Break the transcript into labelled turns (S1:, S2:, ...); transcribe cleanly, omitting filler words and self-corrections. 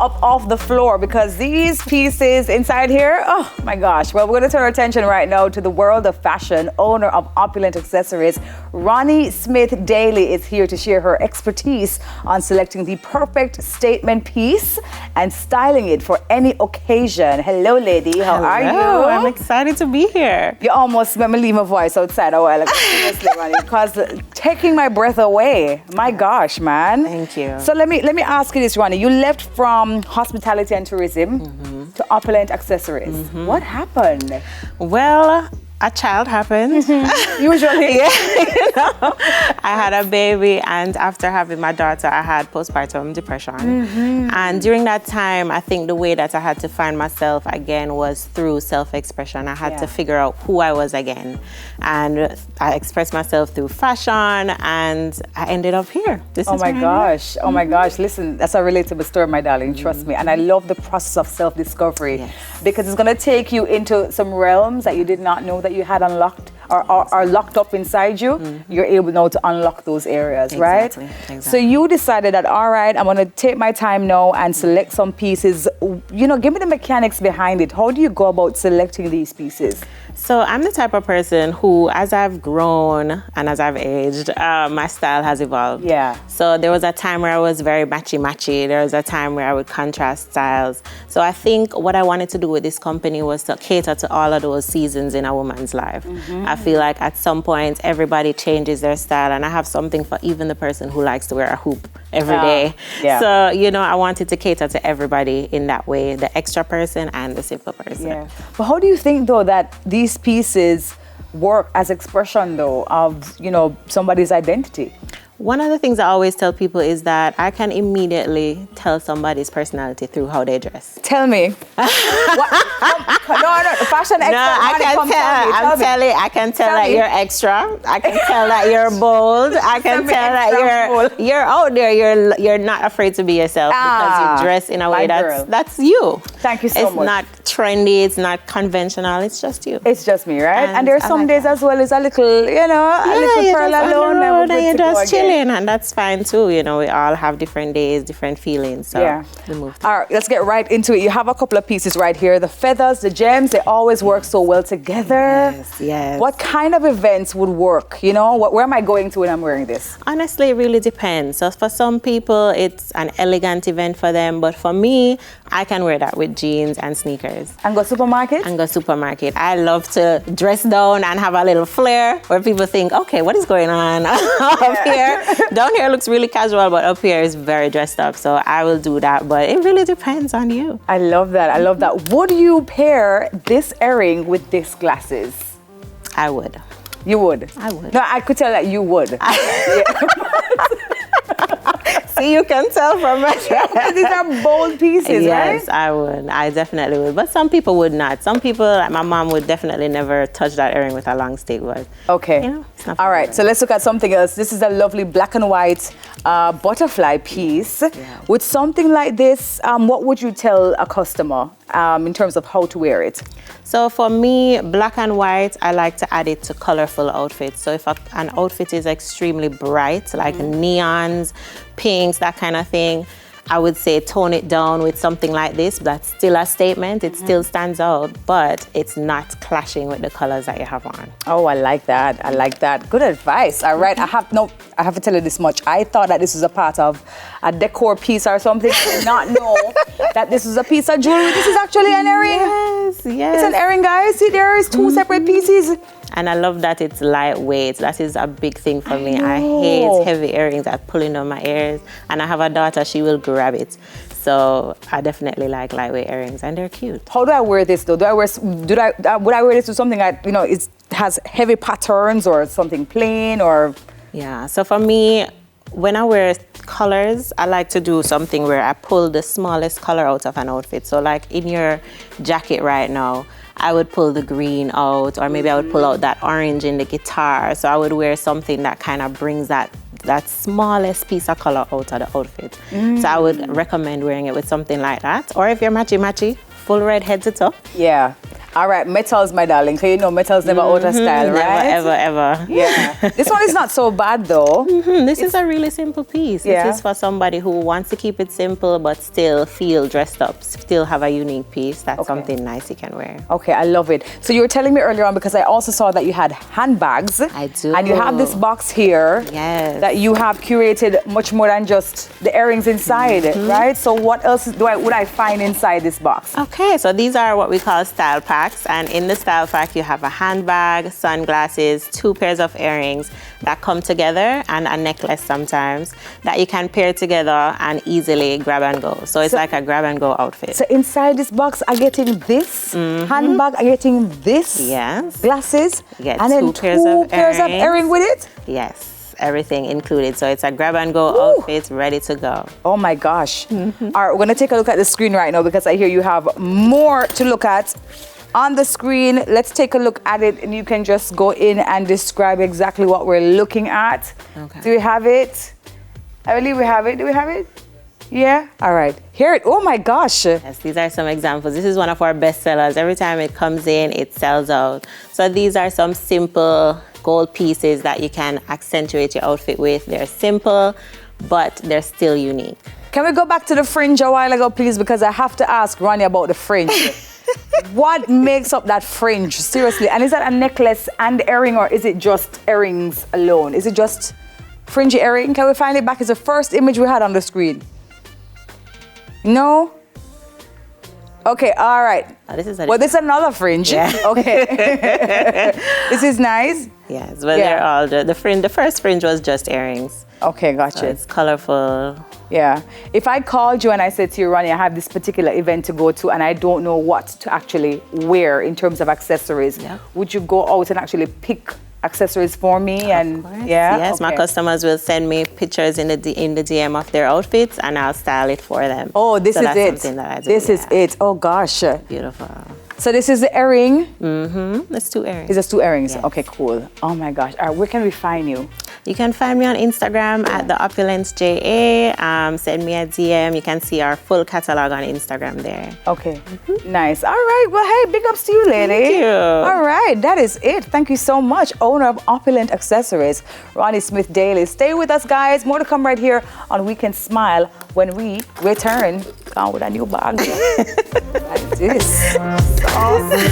S1: up off the floor because these pieces inside here, oh my gosh. Well, we're going to turn our attention right now to the world of fashion. Owner of Opulent Accessories, Ronnie Smith Daly, is here to share her expertise on selecting the perfect statement piece and styling it for any occasion. Hello, lady. How are you?
S2: I'm excited to be here.
S1: You almost made me leave my voice outside a while ago. Seriously, Ronnie, because taking my breath away. My gosh, man.
S2: Thank you.
S1: So let me ask you this, Ronnie. You left from hospitality and tourism to Opulent Accessories. What happened?
S2: Well, a child happened.
S1: Usually.
S2: I had a baby, and after having my daughter, I had postpartum depression. And during that time, I think the way that I had to find myself again was through self-expression. I had to figure out who I was again. And I expressed myself through fashion, and I ended up here.
S1: Oh my gosh. Oh my gosh. Listen, that's a relatable story, my darling. Trust me. And I love the process of self-discovery because it's going to take you into some realms that you did not know that you had unlocked or are locked up inside you. You're able now to unlock those areas, right?
S2: Exactly.
S1: So you decided that, all right, I'm going to take my time now and select some pieces. You know, give me the mechanics behind it. How do you go about selecting these pieces?
S2: So I'm the type of person who, as I've grown and as I've aged, my style has evolved.
S1: Yeah.
S2: So there was a time where I was very matchy-matchy. There was a time where I would contrast styles. So I think what I wanted to do with this company was to cater to all of those seasons in a woman's life. I feel like at some point, everybody changes their style, and I have something for even the person who likes to wear a hoop every day. So, you know, I wanted to cater to everybody in that way, the extra person and the simple person.
S1: Yeah. But how do you think, though, that these pieces work as expression, though, of, you know, somebody's identity?
S2: One of the things I always tell people is that I can immediately tell somebody's personality through how they dress.
S1: Tell me. No, fashion expert.
S2: No, I can tell. I can tell that you're extra. I can tell that you're bold. I can tell that you're out there. You're not afraid to be yourself because you dress in a way that's you.
S1: Thank you so much.
S2: It's not trendy. It's not conventional. It's just you.
S1: It's just me, right? And there's some days as well. It's a little, you know, a little pearl alone.
S2: And you're just chilling. And that's fine too. You know, we all have different days, different feelings. So we move.
S1: All right, let's get right into it. You have a couple of pieces right here. The feathers, the gems, they always work so well together.
S2: Yes.
S1: What kind of events would work? You know, where am I going to when I'm wearing this?
S2: Honestly, it really depends. So for some people, it's an elegant event for them. But for me, I can wear that with jeans and sneakers.
S1: And go supermarket?
S2: And go supermarket. I love to dress down and have a little flair where people think, okay, what is going on up here? Down here looks really casual, but up here is very dressed up. So I will do that, but it really depends on you.
S1: I love that. I love that. Would you pair this earring with these glasses?
S2: I would.
S1: You would?
S2: I would.
S1: No, I could tell that you would.
S2: See, you can tell from my dress.
S1: These are bold pieces, right?
S2: Yes, I would. I definitely would. But some people would not. Some people, like my mom, would definitely never touch that earring with a long stick. But,
S1: okay.
S2: You know, it's not
S1: all right, so let's look at something else. This is a lovely black and white butterfly piece. With something like this, what would you tell a customer in terms of how to wear it?
S2: So for me, black and white, I like to add it to colorful outfits. So if an outfit is extremely bright, like neons, pinks, that kind of thing, I would say tone it down with something like this. That's still a statement. It still stands out, but it's not clashing with the colors that you have on.
S1: Oh, I like that. I like that. Good advice. All right. I have to tell you this much. I thought that this was a part of a decor piece or something. I did not know that this was a piece of jewelry. This is actually an earring.
S2: Yes.
S1: It's an earring, guys. See, there is two separate pieces.
S2: And I love that it's lightweight. That is a big thing for me. I hate heavy earrings that pulling on my ears. And I have a daughter, she will grab it. So I definitely like lightweight earrings, and they're cute.
S1: How do I wear this though? Would I wear this to something that, you know, it has heavy patterns or something plain or?
S2: Yeah, so for me, when I wear colors, I like to do something where I pull the smallest color out of an outfit. So like in your jacket right now, I would pull the green out, or maybe I would pull out that orange in the guitar. So I would wear something that kind of brings that smallest piece of color out of the outfit. So I would recommend wearing it with something like that. Or if you're matchy-matchy, full red head to toe.
S1: Yeah. All right, metals, my darling. Because you know metals never out of style, right?
S2: Never, ever.
S1: Yeah. This one is not so bad though.
S2: This is a really simple piece.
S1: Yeah.
S2: This is for somebody who wants to keep it simple but still feel dressed up, still have a unique piece. That's something nice you can wear.
S1: Okay, I love it. So you were telling me earlier on, because I also saw that you had handbags.
S2: I do.
S1: And you have this box here.
S2: Yes.
S1: That you have curated much more than just the earrings inside, right? So what else would I find inside this box?
S2: Okay, so these are what we call style packs, and in the style pack you have a handbag, sunglasses, 2 pairs of earrings that come together, and a necklace sometimes that you can pair together and easily grab and go. So it's like a grab and go outfit.
S1: So inside this box, I'm getting this handbag, I'm getting this glasses,
S2: You get
S1: and then
S2: 2
S1: pairs of earring with it?
S2: Yes. Everything included. So it's a grab and go outfit ready to go.
S1: Oh my gosh. All right, we're gonna take a look at the screen right now because I hear you have more to look at on the screen. Let's take a look at it and you can just go in and describe exactly what we're looking at.
S2: Okay.
S1: Do we have it? I believe we have it. Do we have it? Yeah? All right. Here it. Oh my gosh.
S2: Yes, these are some examples. This is one of our best sellers. Every time it comes in, it sells out. So these are some simple gold pieces that you can accentuate your outfit with. They're simple, but they're still unique.
S1: Can we go back to the fringe a while ago, please? Because I have to ask Ronnie about the fringe. What makes up that fringe? Seriously. And is that a necklace and earring, or is it just earrings alone? Is it just fringy earring? Can we find it back? It's the first image we had on the screen. No? Okay, all right.
S2: Oh, this is
S1: this is another fringe.
S2: Yeah.
S1: Okay. This is nice.
S2: Yes, well, they're all the fringe. The first fringe was just earrings.
S1: Okay, gotcha.
S2: So it's colorful.
S1: Yeah. If I called you and I said to you, Ronnie, I have this particular event to go to and I don't know what to actually wear in terms of accessories, would you go out and actually pick accessories for me? And
S2: yes, my customers will send me pictures in the DM of their outfits and I'll style it for them.
S1: Oh, this is
S2: that's
S1: it.
S2: Something that I do,
S1: this is it. Oh gosh.
S2: Beautiful.
S1: So this is the earring.
S2: It's 2 earrings.
S1: It's just 2 earrings.
S2: Yes.
S1: Okay, cool. Oh my gosh. All right, where can we find you?
S2: You can find me on Instagram at the Opulence JA. Send me a DM. You can see our full catalog on Instagram there.
S1: Okay. Nice. All right. Well, hey, big ups to you, lady.
S2: Thank you.
S1: All right. That is it. Thank you so much. Owner of Opulent Accessories, Ronnie Smith Daly. Stay with us, guys. More to come right here on We Can Smile when we return. Gone with a new bag. Like this. Awesome.